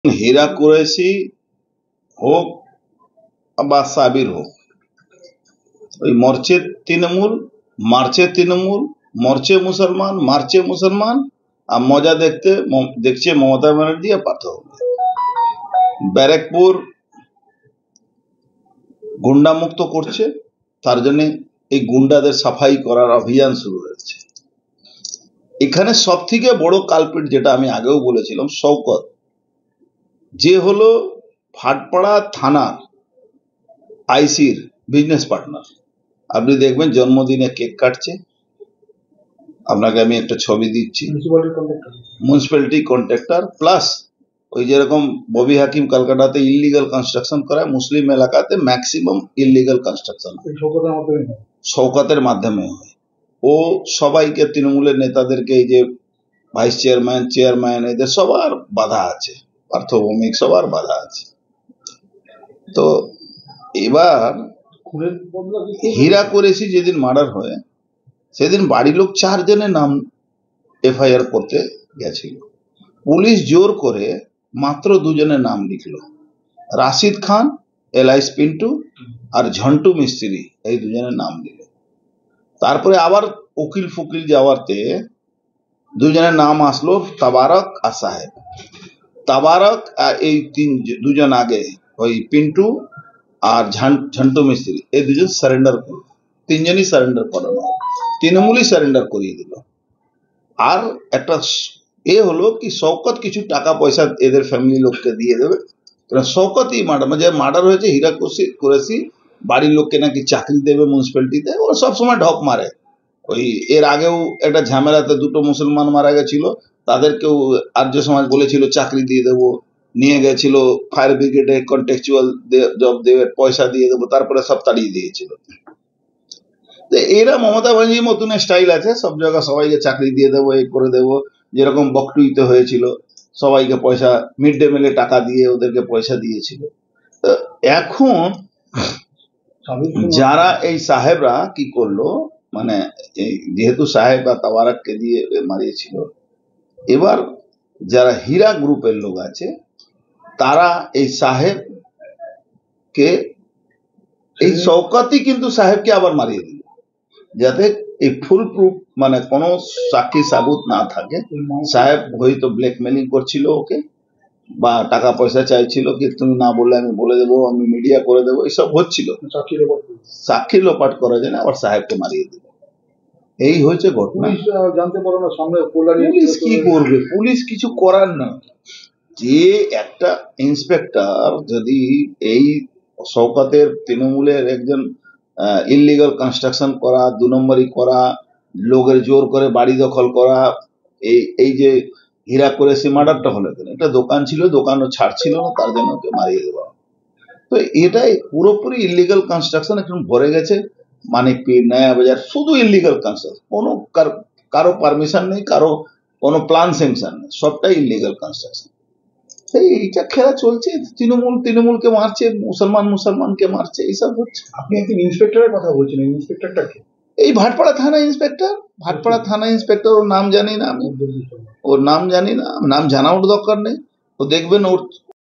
হীরা কুরেশি হোক বা সাবির হোক, ওই মরচে তৃণমূল, মার্চে তৃণমূল, মরচে মুসলমান, মার্চে মুসলমান, আর মজা দেখছে মমতা ব্যানার্জি আর পার্থ। ব্যারাকপুর গুন্ডা মুক্ত করছে, তার জন্য এই গুন্ডাদের সাফাই করার অভিযান শুরু হয়েছে। এখানে সব থেকে বড় কালপিট, যেটা আমি আগেও বলেছিলাম, শওকত, যে হলো ভাটপাড়া থানার আইসির বিজনেস পার্টনার। আপনি দেখবেন জন্মদিনে কেক কাটছে, আপনাকে আমি একটা ছবি দিচ্ছি, মিউনিসিপ্যালিটি কন্ট্রাক্টর প্লাস ওই যেরকম ববি হাকিম কলকাতাতে ইলিগাল কনস্ট্রাকশন করায়, মুসলিম এলাকাতে ম্যাক্সিমাম ইলিগাল কনস্ট্রাকশন শওকতের মাধ্যমে হয়। ও সবাইকে, তৃণমূলের নেতাদেরকে, এই যে ভাইস চেয়ারম্যান এদের সবার বাধা আছে, পার্থভৌমিক সবার বাধা আছে। তো এবার হীরা কুরেশি যেদিন মার্ডার হয়, সেদিন বাড়ির লোক 4 জনের নাম এফআইআর করতে গেছিল। পুলিশ জোর করে মাত্র 2 জনের নাম লিখলো, রাশিদ খান এলাইস পিন্টু আর ঝন্টু মিস্ত্রি, এই 2 জনের নাম দিল। তারপরে আবার উকিল ফুকিল যাওয়াতে 2 জনের নাম আসলো, তাবারক আর সাহেব। তাবারক আর এই 2 জন আগে ওই পিন্টু আর ঝন্টু মিস্ত্রি, এই 2 জন সারেন্ডার করলো। 3 জনই সারেন্ডার করানো, তৃণমূলই সারেন্ডার করিয়ে দিল। আর একটা হলো কি, শওকত কিছু টাকা পয়সা এদের ফ্যামিলি লোককে দিয়ে দেবে। শওকতই মার্ডার হয়েছে। হীরা কুরেশি বাড়ির লোককে নাকি চাকরি দেবে মিউনিসিপ্যালিটিতে, ও সবসময় ঢপ মারে। ওই এর আগেও একটা ঝামেলাতে 2টো মুসলমান মারা গেছিল, তাদেরকেও আর্য সমাজ বলেছিল চাকরি দিয়ে দেবো, নিয়ে গেছিল ফায়ার ব্রিগেডে, কন্ট্রাকচুয়াল জব দেবে, পয়সা দিয়ে দেবো, তারপরে সব তাড়িয়ে দিয়েছিল। এরা মমতা ব্যানার্জির মতন স্টাইল আছে, সব জায়গায় সবাইকে চাকরি দিয়ে দেবো, এই করে দেবো। যেরকম বকটুইতে হয়েছিল, সবাইকে পয়সা, মিড ডে মিলে টাকা দিয়ে ওদেরকে পয়সা দিয়েছিল। এখন যারা এই সাহেবরা কি করলো, মানে যেহেতু সাহেব বা তাবারককে দিয়ে মারিয়েছিল, এবার যারা হীরা গ্রুপের লোক আছে, তারা এই সাহেবকে, এই শওকতই কিন্তু সাহেবকে আবার মারিয়ে দিল, যাতে এই ফুল প্রুফ, মানে কোনো সাক্ষী সাবুত না থাকে। সাহেব হয়তো ব্ল্যাকমেলিং করছিল ওকে, বা টাকা পয়সা চাইছিল, কি তুমি না বললে আমি বলে দেবো, আমি মিডিয়া করে দেবো, এইসব হচ্ছিল। সাক্ষী লোপাট করা যায় না, আবার সাহেবকে মারিয়ে দিল। এই হয়েছে ঘটনা। জানতে পারো না সামনে পুলিশ কি করবে, পুলিশ কিছু করার না। যে একটা ইন্সপেক্টর যদি এই শওকতের, তৃণমূলের একজন ইললিগাল কনস্ট্রাকশন করা, 2 নম্বরই করা, লোকের জোর করে বাড়ি দখল করা, এই যে হীরা কুরেশি মার্ডারটা হলো, একটা দোকান ছিল, দোকানও ছাড়ছিল না, তার জন্য ওকে মারিয়ে দেওয়া। তো এটাই পুরোপুরি ইললিগাল কনস্ট্রাকশন এখন ভরে গেছে মানিকপীর, নয়া বাজার, শুধু ইললিগাল কনস্ট্রাকশন। কোনো কারো পারমিশন নেই, কারো কোনো প্ল্যান স্যাংশন নেই, সবটাই ইললিগাল কনস্ট্রাকশন। এইটা খেলা চলছে, তৃণমূলকে মারছে, মুসলমানকে মারছে, এইসব হচ্ছে। আপনি একজন ইন্সপেক্টরের কথা বলছেন, ইন্সপেক্টরটা কে? এই ভাটপাড়া থানা ইন্সপেক্টর, ওর নাম জানি না আমি, ওর নাম জানি না, নাম জানার দরকার নেই। ও দেখবেন